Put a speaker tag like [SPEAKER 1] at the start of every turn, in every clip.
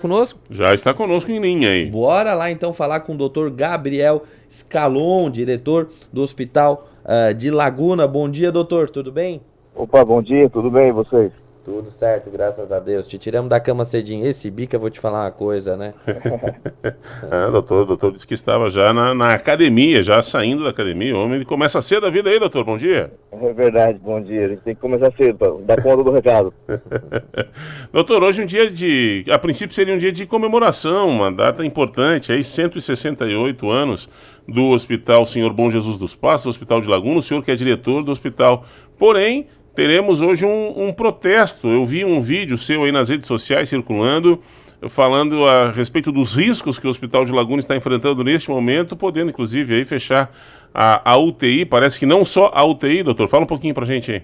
[SPEAKER 1] Conosco?
[SPEAKER 2] Já está conosco em linha aí.
[SPEAKER 1] Bora lá então falar com o Dr. Gabriel Scalon, diretor do Hospital de Laguna. Bom dia, doutor, tudo bem?
[SPEAKER 3] Opa, bom dia, tudo bem e vocês?
[SPEAKER 1] Tudo certo, graças a Deus. Te tiramos da cama cedinho. Esse bica, eu vou te falar uma coisa, né?
[SPEAKER 2] Doutor disse que estava já na academia, já saindo da academia. O homem ele começa cedo a vida aí, doutor. Bom dia.
[SPEAKER 3] É verdade, bom dia. A gente tem que começar cedo para dar conta do recado.
[SPEAKER 2] Doutor, hoje é um dia a princípio seria um dia de comemoração, uma data importante, aí 168 anos do Hospital Senhor Bom Jesus dos Passos, Hospital de Laguna, o senhor que é diretor do hospital. Porém, teremos hoje um protesto. Eu vi um vídeo seu aí nas redes sociais circulando, falando a respeito dos riscos que o Hospital de Laguna está enfrentando neste momento, podendo inclusive aí fechar a UTI. Parece que não só a UTI, doutor. Fala um pouquinho pra gente aí.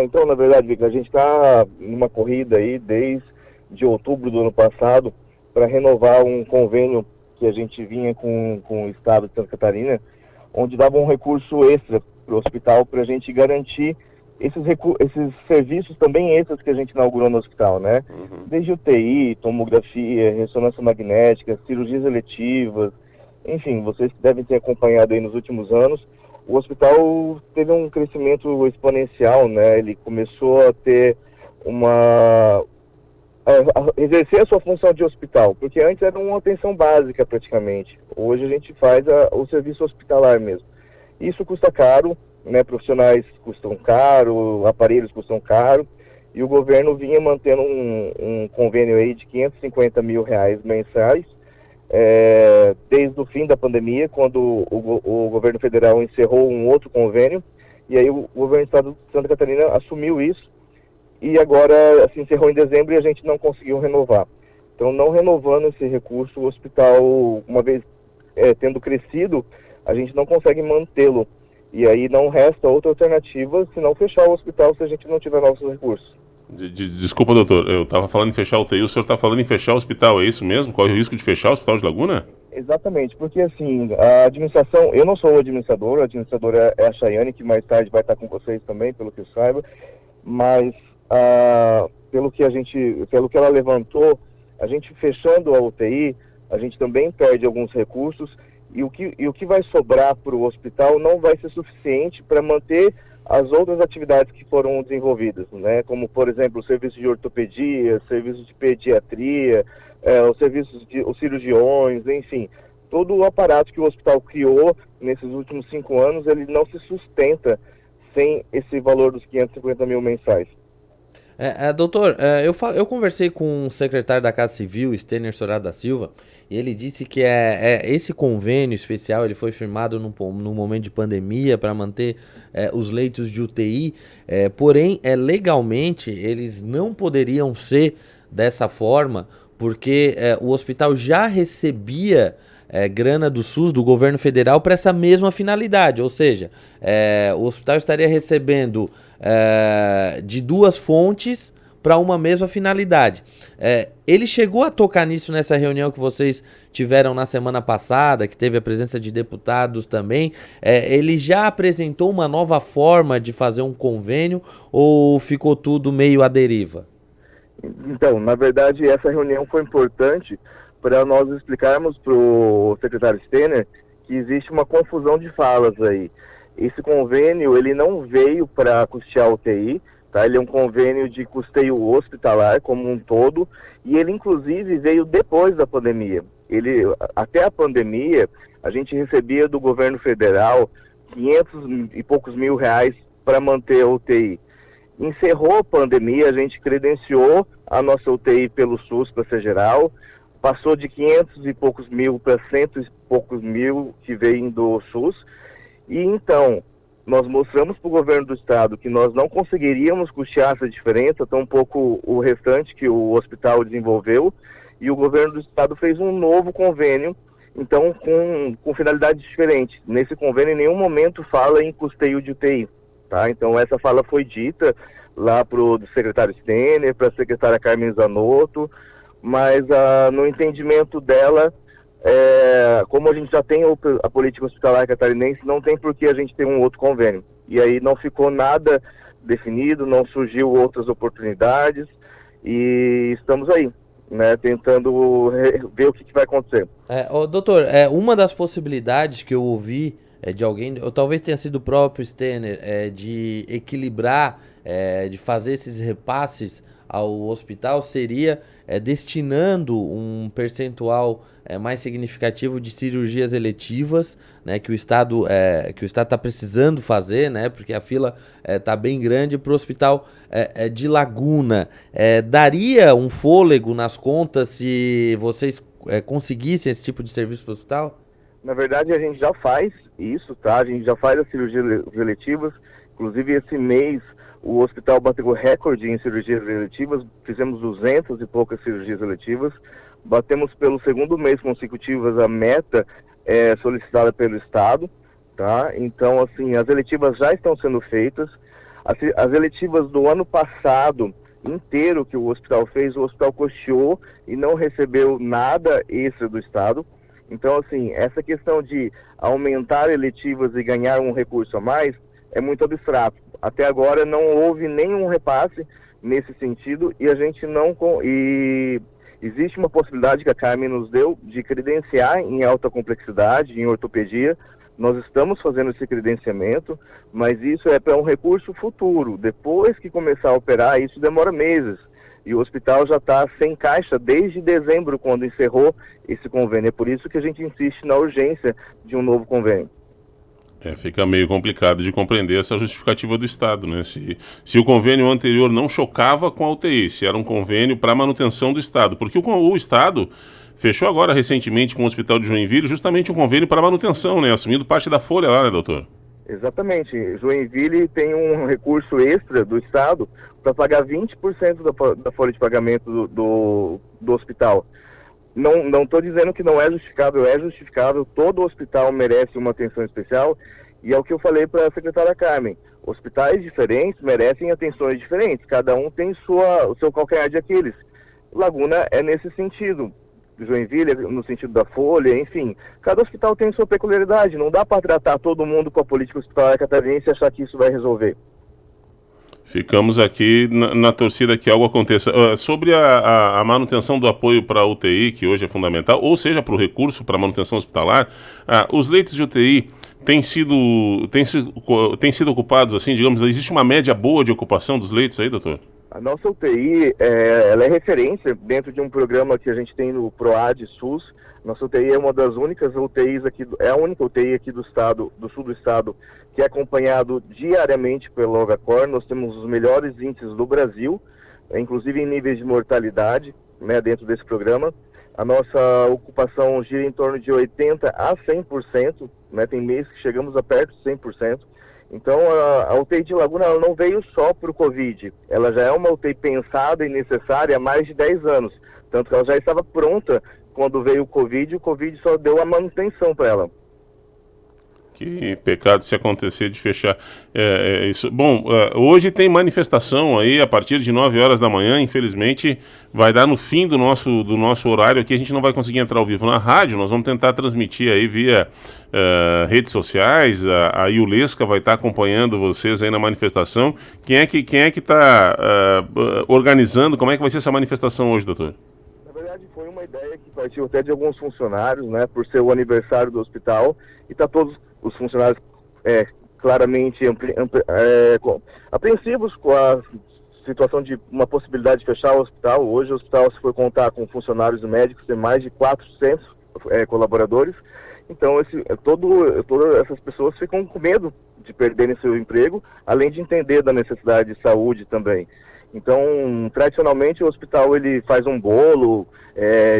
[SPEAKER 3] Então, na verdade, Victor, a gente está numa corrida aí desde outubro do ano passado para renovar um convênio que a gente vinha com o Estado de Santa Catarina, onde dava um recurso extra para o hospital para a gente garantir esses serviços também extras que a gente inaugurou no hospital, né? Desde UTI, tomografia, ressonância magnética, cirurgias eletivas, enfim, vocês devem ter acompanhado aí nos últimos anos. O hospital teve um crescimento exponencial, né? Ele começou a ter a exercer a sua função de hospital, porque antes era uma atenção básica praticamente. Hoje a gente faz o serviço hospitalar mesmo. Isso custa caro, né? Profissionais custam caro, aparelhos custam caro, e o governo vinha mantendo um convênio aí de R$ 550 mil mensais, desde o fim da pandemia, quando o governo federal encerrou um outro convênio, e aí o governo do estado de Santa Catarina assumiu isso, e agora se encerrou em dezembro e a gente não conseguiu renovar. Então, não renovando esse recurso, o hospital, uma vez tendo crescido, a gente não consegue mantê-lo. E aí não resta outra alternativa senão fechar o hospital se a gente não tiver novos recursos.
[SPEAKER 2] Desculpa, doutor, eu estava falando em fechar a UTI, o senhor está falando em fechar o hospital, é isso mesmo? Corre o risco de fechar o Hospital de Laguna?
[SPEAKER 3] Exatamente, porque assim, a administração, eu não sou o administrador, a administradora é a Chayane, que mais tarde vai estar com vocês também, pelo que eu saiba, mas pelo que ela levantou, a gente fechando a UTI, a gente também perde alguns recursos, e o que vai sobrar para o hospital não vai ser suficiente para manter as outras atividades que foram desenvolvidas, né? Como, por exemplo, o serviço de ortopedia, serviço de pediatria, os cirurgiões, enfim. Todo o aparato que o hospital criou nesses últimos 5 anos, ele não se sustenta sem esse valor dos 550 mil mensais.
[SPEAKER 1] Doutor, eu conversei com o secretário da Casa Civil, Stener Sorada da Silva, e ele disse que esse convênio especial ele foi firmado num momento de pandemia para manter os leitos de UTI, porém, legalmente, eles não poderiam ser dessa forma, porque o hospital já recebia grana do SUS, do governo federal, para essa mesma finalidade, ou seja, o hospital estaria recebendo de duas fontes para uma mesma finalidade. Ele chegou a tocar nisso nessa reunião que vocês tiveram na semana passada, que teve a presença de deputados também. Ele já apresentou uma nova forma de fazer um convênio ou ficou tudo meio à deriva?
[SPEAKER 3] Então, na verdade, essa reunião foi importante para nós explicarmos para o secretário Stener que existe uma confusão de falas aí. Esse convênio, ele não veio para custear a UTI, tá? Ele é um convênio de custeio hospitalar como um todo, e ele inclusive veio depois da pandemia. Até a pandemia, a gente recebia do governo federal 500 e poucos mil reais para manter a UTI. Encerrou a pandemia, a gente credenciou a nossa UTI pelo SUS para ser geral, passou de 500 e poucos mil para 100 e poucos mil que vem do SUS. E então, nós mostramos para o governo do estado que nós não conseguiríamos custear essa diferença, tampouco o restante que o hospital desenvolveu, e o governo do estado fez um novo convênio, então com finalidades diferentes. Nesse convênio, em nenhum momento fala em custeio de UTI, tá? Então, essa fala foi dita lá para o secretário Stener, para a secretária Carmen Zanotto, mas no entendimento dela, como a gente já tem a política hospitalar catarinense, não tem por que a gente ter um outro convênio. E aí não ficou nada definido, não surgiu outras oportunidades, e estamos aí. né, tentando ver o que vai acontecer.
[SPEAKER 1] Doutor, uma das possibilidades que eu ouvi de alguém, ou talvez tenha sido o próprio Stener, de equilibrar, de fazer esses repasses ao hospital, seria destinando um percentual mais significativo de cirurgias eletivas, né, que o Estado está precisando fazer, né, porque a fila está bem grande para o hospital de Laguna. Daria um fôlego nas contas se vocês conseguissem esse tipo de serviço para o hospital?
[SPEAKER 3] Na verdade, a gente já faz isso, tá? A gente já faz as cirurgias eletivas. Inclusive, esse mês, o hospital bateu recorde em cirurgias eletivas. Fizemos 200 e poucas cirurgias eletivas. Batemos pelo segundo mês consecutivo a meta solicitada pelo Estado, tá? Então, assim, as eletivas já estão sendo feitas. As eletivas do ano passado inteiro que o hospital fez, o hospital custeou e não recebeu nada extra do Estado. Então, assim, essa questão de aumentar eletivas e ganhar um recurso a mais é muito abstrato. Até agora não houve nenhum repasse nesse sentido e a gente não... E existe uma possibilidade que a Carmen nos deu de credenciar em alta complexidade, em ortopedia. Nós estamos fazendo esse credenciamento, mas isso é para um recurso futuro. Depois que começar a operar, isso demora meses. E o hospital já está sem caixa desde dezembro, quando encerrou esse convênio. É por isso que a gente insiste na urgência de um novo convênio.
[SPEAKER 2] Fica meio complicado de compreender essa justificativa do Estado, né? Se o convênio anterior não chocava com a UTI, se era um convênio para manutenção do Estado, porque o Estado fechou agora recentemente com o Hospital de Joinville justamente um convênio para manutenção, né? Assumindo parte da folha lá, né, doutor?
[SPEAKER 3] Exatamente. Joinville tem um recurso extra do Estado para pagar 20% da folha de pagamento do hospital. Não estou dizendo que não é justificável, é justificável. Todo hospital merece uma atenção especial. E é o que eu falei para a secretária Carmen. Hospitais diferentes merecem atenções diferentes. Cada um tem o seu calcanhar de Aquiles. Laguna é nesse sentido. Joinville no sentido da folha, enfim. Cada hospital tem sua peculiaridade. Não dá para tratar todo mundo com a política hospitalar catarinense e achar que isso vai resolver.
[SPEAKER 2] Ficamos aqui na torcida que algo aconteça. Sobre a manutenção do apoio para a UTI, que hoje é fundamental, ou seja, para o recurso para a manutenção hospitalar, os leitos de UTI têm sido ocupados, assim, digamos, existe uma média boa de ocupação dos leitos aí, doutor?
[SPEAKER 3] A nossa UTI, ela é referência dentro de um programa que a gente tem no PROAD SUS. Nossa UTI é uma das únicas UTIs aqui, é a única UTI aqui do estado, do sul do estado, que é acompanhado diariamente pelo Ovacor. Nós temos os melhores índices do Brasil, inclusive em níveis de mortalidade, né, dentro desse programa. A nossa ocupação gira em torno de 80% a 100%, né, tem meses que chegamos a perto de 100%. Então, a UTI de Laguna ela não veio só para o Covid, ela já é uma UTI pensada e necessária há mais de 10 anos, tanto que ela já estava pronta quando veio o Covid só deu a manutenção para ela.
[SPEAKER 2] Que pecado se acontecer de fechar isso. Bom, hoje tem manifestação aí a partir de 9 horas da manhã, infelizmente vai dar no fim do nosso horário aqui, a gente não vai conseguir entrar ao vivo na rádio, nós vamos tentar transmitir aí via redes sociais, a Iulesca vai estar acompanhando vocês aí na manifestação. Quem é que está organizando, como é que vai ser essa manifestação hoje, doutor?
[SPEAKER 3] Na verdade foi uma ideia que partiu até de alguns funcionários, né, por ser o aniversário do hospital, e está todos os funcionários claramente apreensivos com a situação de uma possibilidade de fechar o hospital. Hoje o hospital, se for contar com funcionários médicos, tem mais de 400 colaboradores. Então todas essas pessoas ficam com medo de perderem seu emprego, além de entender da necessidade de saúde também. Então, tradicionalmente o hospital ele faz um bolo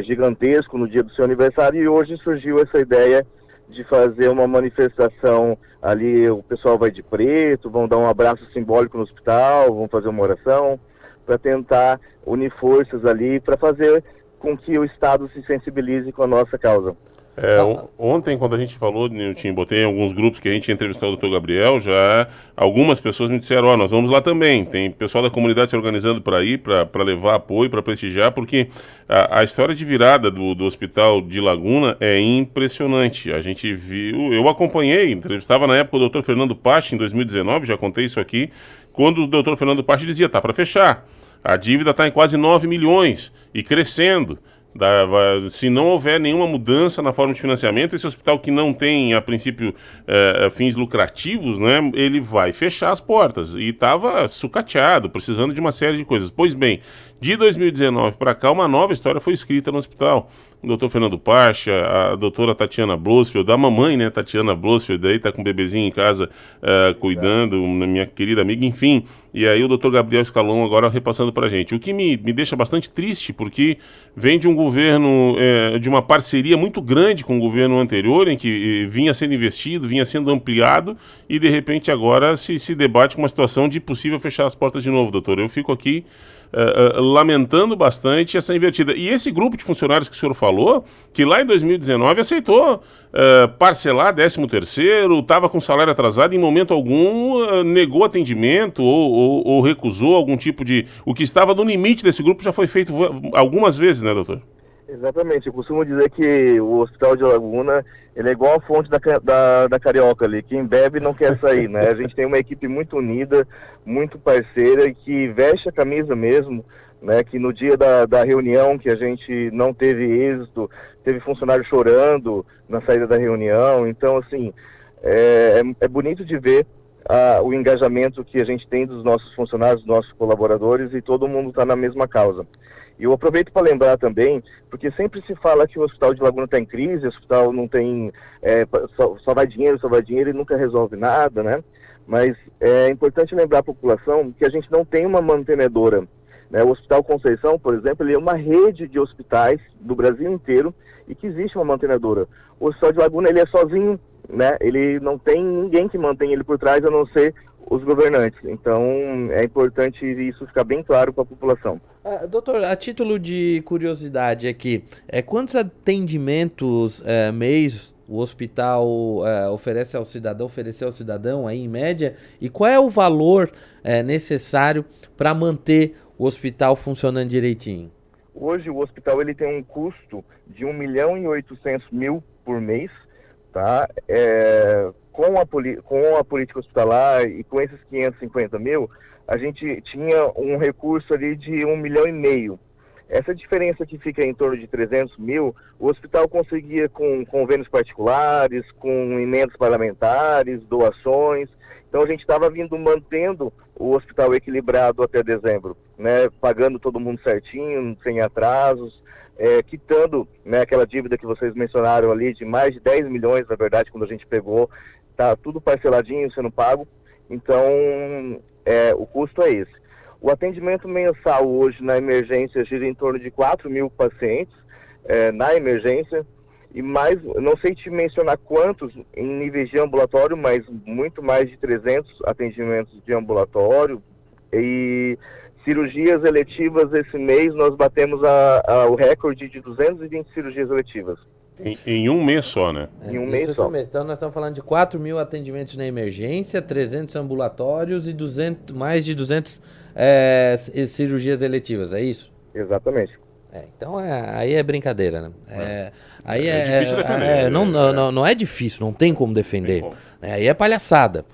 [SPEAKER 3] gigantesco no dia do seu aniversário, e hoje surgiu essa ideia de fazer uma manifestação ali. O pessoal vai de preto, vão dar um abraço simbólico no hospital, vão fazer uma oração para tentar unir forças ali, para fazer com que o Estado se sensibilize com a nossa causa.
[SPEAKER 2] Ontem, quando a gente falou, Nilton, botei em alguns grupos que a gente ia entrevistar o doutor Gabriel, já algumas pessoas me disseram, nós vamos lá também, tem pessoal da comunidade se organizando para ir, para levar apoio, para prestigiar, porque a história de virada do Hospital de Laguna é impressionante. A gente viu, eu acompanhei, entrevistava na época o doutor Fernando Pache, em 2019, já contei isso aqui, quando o doutor Fernando Pache dizia, tá para fechar. A dívida está em quase 9 milhões e crescendo. Se não houver nenhuma mudança na forma de financiamento, esse hospital que não tem, a princípio, fins lucrativos, né, ele vai fechar as portas. E estava sucateado, precisando de uma série de coisas. Pois bem, de 2019 para cá, uma nova história foi escrita no hospital. O doutor Fernando Parcha, a doutora Tatiana Blosfeld, a mamãe, né, Tatiana Blosfeld, aí está com o bebezinho em casa cuidando, minha querida amiga, enfim. E aí o doutor Gabriel Scalon agora repassando para a gente. O que me deixa bastante triste, porque vem de um governo, de uma parceria muito grande com o governo anterior, em que vinha sendo investido, vinha sendo ampliado, e de repente agora se debate com uma situação de possível fechar as portas de novo, doutor. Eu fico aqui lamentando bastante essa invertida. E esse grupo de funcionários que o senhor falou, que lá em 2019 aceitou parcelar 13º, estava com salário atrasado, em momento algum negou atendimento ou recusou algum tipo de... O que estava no limite desse grupo já foi feito algumas vezes, né, doutor?
[SPEAKER 3] Exatamente, eu costumo dizer que o Hospital de Laguna, ele é igual a fonte da Carioca ali, quem bebe não quer sair, né? A gente tem uma equipe muito unida, muito parceira, que veste a camisa mesmo, né? Que no dia da reunião que a gente não teve êxito, teve funcionário chorando na saída da reunião, então assim, é bonito de ver o engajamento que a gente tem dos nossos funcionários, dos nossos colaboradores, e todo mundo está na mesma causa. E eu aproveito para lembrar também, porque sempre se fala que o Hospital de Laguna está em crise, o hospital não tem, só vai dinheiro e nunca resolve nada, né? Mas é importante lembrar a população que a gente não tem uma mantenedora, né? O Hospital Conceição, por exemplo, ele é uma rede de hospitais do Brasil inteiro e que existe uma mantenedora. O Hospital de Laguna, ele é sozinho, né? Ele não tem ninguém que mantém ele por trás, a não ser os governantes. Então, é importante isso ficar bem claro para a população.
[SPEAKER 1] Doutor, a título de curiosidade aqui, quantos atendimentos mês o hospital ofereceu ao cidadão aí em média, e qual é o valor necessário para manter o hospital funcionando direitinho?
[SPEAKER 3] Hoje o hospital ele tem um custo de 1.800.000 por mês, tá? Com a política hospitalar e com esses 550 mil, a gente tinha um recurso ali de 1,5 milhão. Essa diferença que fica em torno de 300 mil, o hospital conseguia com convênios particulares, com emendas parlamentares, doações. Então a gente estava mantendo o hospital equilibrado até dezembro, né? Pagando todo mundo certinho, sem atrasos, quitando, né, aquela dívida que vocês mencionaram ali de mais de 10 milhões, na verdade, quando a gente pegou, tá tudo parceladinho, sendo pago. Então, o custo é esse. O atendimento mensal hoje na emergência gira em torno de 4.000 pacientes na emergência, e mais, não sei te mencionar quantos em níveis de ambulatório, mas muito mais de 300 atendimentos de ambulatório. E cirurgias eletivas esse mês nós batemos o recorde de 220 cirurgias eletivas.
[SPEAKER 2] Em um mês só, né?
[SPEAKER 3] Em um mês só.
[SPEAKER 1] Então nós estamos falando de 4.000 atendimentos na emergência, 300 ambulatórios e mais de 200 cirurgias eletivas, é isso?
[SPEAKER 3] Exatamente.
[SPEAKER 1] Então aí é brincadeira, né? Aí
[SPEAKER 2] é difícil defender.
[SPEAKER 1] Não é difícil, não tem como defender. Aí é palhaçada.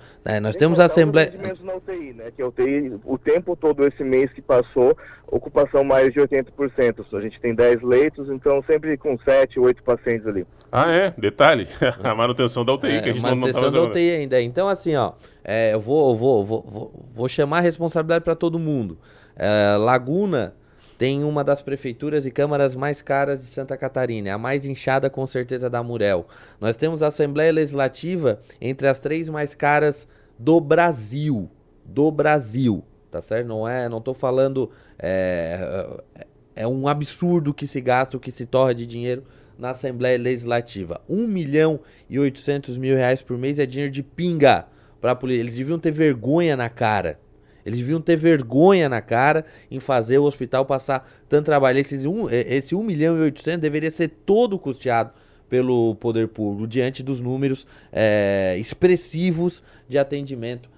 [SPEAKER 1] Nós temos a Assembleia...
[SPEAKER 3] Na UTI, né? Que a UTI, o tempo todo esse mês que passou, ocupação mais de 80%. A gente tem 10 leitos, então sempre com 7, 8 pacientes ali.
[SPEAKER 2] Detalhe, a manutenção da UTI, que a gente não está fazendo.
[SPEAKER 1] Da UTI ainda. Então assim, eu vou chamar a responsabilidade para todo mundo. Laguna tem uma das prefeituras e câmaras mais caras de Santa Catarina, a mais inchada com certeza da Murel. Nós temos a Assembleia Legislativa entre as 3 mais caras do Brasil, tá certo? Não estou falando, é um absurdo que se gasta, o que se torra de dinheiro na Assembleia Legislativa. 1.800.000 reais por mês é dinheiro de pinga para a polícia. Eles deviam ter vergonha na cara. Em fazer o hospital passar tanto trabalho. Esse 1.800.000 deveria ser todo custeado pelo poder público, diante dos números expressivos de atendimento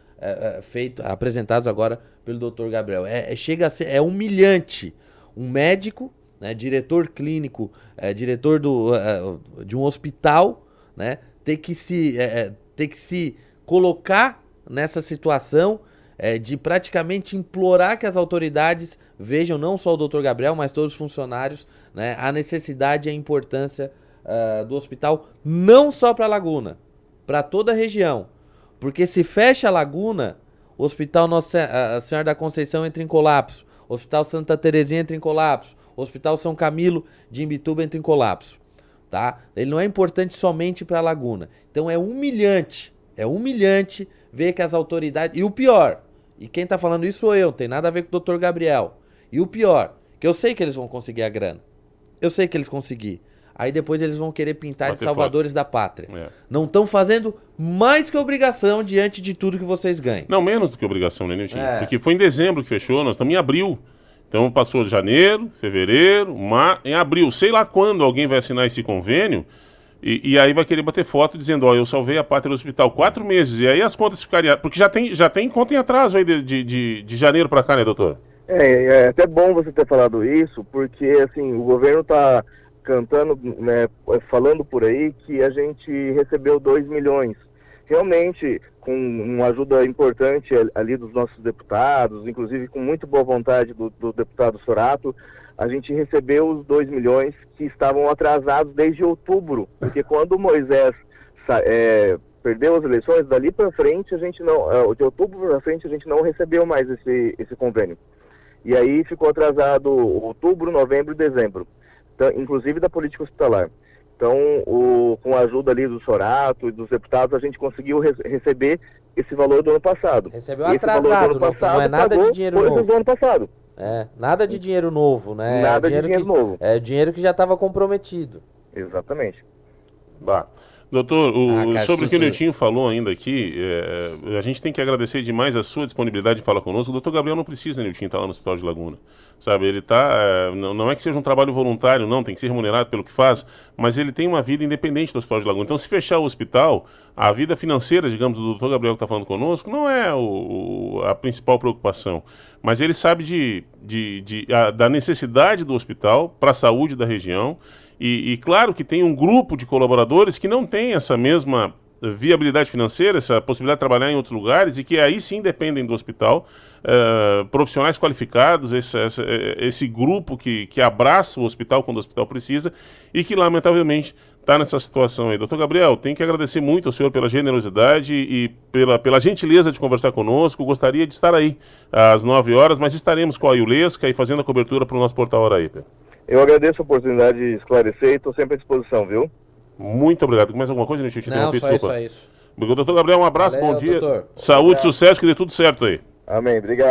[SPEAKER 1] apresentados agora pelo Dr. Gabriel. Chega a ser humilhante um médico, né, diretor clínico, diretor de um hospital, né, ter que se colocar nessa situação de praticamente implorar que as autoridades vejam, não só o doutor Gabriel, mas todos os funcionários, né, a necessidade e a importância do hospital, não só para a Laguna, para toda a região. Porque se fecha a Laguna, o Hospital Nossa Senhora da Conceição entra em colapso, o Hospital Santa Terezinha entra em colapso, o Hospital São Camilo de Imbituba entra em colapso. Tá? Ele não é importante somente para a Laguna. Então é humilhante ver que as autoridades... E o pior, e quem tá falando isso sou eu, não tem nada a ver com o doutor Gabriel. E o pior, que eu sei que eles vão conseguir a grana. Eu sei que eles conseguir. Aí depois eles vão querer pintar de salvadores da pátria. Não estão fazendo mais que obrigação diante de tudo que vocês ganham.
[SPEAKER 2] Não, menos do que obrigação, né, Nilton? Porque foi em dezembro que fechou, nós estamos em abril. Então passou janeiro, fevereiro, em abril, sei lá quando alguém vai assinar esse convênio e aí vai querer bater foto dizendo, ó, eu salvei a pátria do hospital 4 meses. E aí as contas ficariam... Porque já tem conta em atraso aí de janeiro para cá, né, doutor?
[SPEAKER 3] É até bom você ter falado isso, porque assim, o governo está cantando, né, falando por aí que a gente recebeu 2 milhões. Realmente, com uma ajuda importante ali dos nossos deputados, inclusive com muito boa vontade do deputado Sorato, a gente recebeu os 2 milhões que estavam atrasados desde outubro, porque quando o Moisés perdeu as eleições, dali para frente, de outubro para frente, a gente não recebeu mais esse convênio. E aí ficou atrasado outubro, novembro e dezembro, então, inclusive da política hospitalar. Então, com a ajuda ali do Sorato e dos deputados, a gente conseguiu receber esse valor do ano passado.
[SPEAKER 1] Recebeu atrasado, não é nada de dinheiro novo.
[SPEAKER 3] Do ano passado.
[SPEAKER 1] Nada de dinheiro novo, né?
[SPEAKER 3] Nada de dinheiro novo.
[SPEAKER 1] É dinheiro que já estava comprometido.
[SPEAKER 3] Exatamente.
[SPEAKER 2] Bah. Doutor, sobre o que o
[SPEAKER 1] Niltinho
[SPEAKER 2] Niltinho falou ainda aqui, a gente tem que agradecer demais a sua disponibilidade de falar conosco. O doutor Gabriel não precisa, Niltinho, estar lá no Hospital de Laguna. Sabe, ele não é que seja um trabalho voluntário, não, tem que ser remunerado pelo que faz, mas ele tem uma vida independente do Hospital de Laguna. Então, se fechar o hospital, a vida financeira, digamos, do doutor Gabriel que está falando conosco, não é a principal preocupação. Mas ele sabe da necessidade do hospital para a saúde da região. E claro que tem um grupo de colaboradores que não tem essa mesma viabilidade financeira, essa possibilidade de trabalhar em outros lugares e que aí sim dependem do hospital, profissionais qualificados, esse grupo que abraça o hospital quando o hospital precisa e que lamentavelmente está nessa situação aí. Doutor Gabriel, tenho que agradecer muito ao senhor pela generosidade e pela gentileza de conversar conosco. Gostaria de estar aí às 9 horas, mas estaremos com a Iulesca e fazendo a cobertura para o nosso portal Araípe.
[SPEAKER 3] Eu agradeço a oportunidade de esclarecer e estou sempre à disposição, viu?
[SPEAKER 2] Muito obrigado. Mais alguma coisa, gente?
[SPEAKER 1] Não, só isso.
[SPEAKER 2] Doutor Gabriel, um abraço, bom dia.
[SPEAKER 1] Doutor.
[SPEAKER 2] Saúde, sucesso, que dê tudo certo aí.
[SPEAKER 3] Amém, obrigado.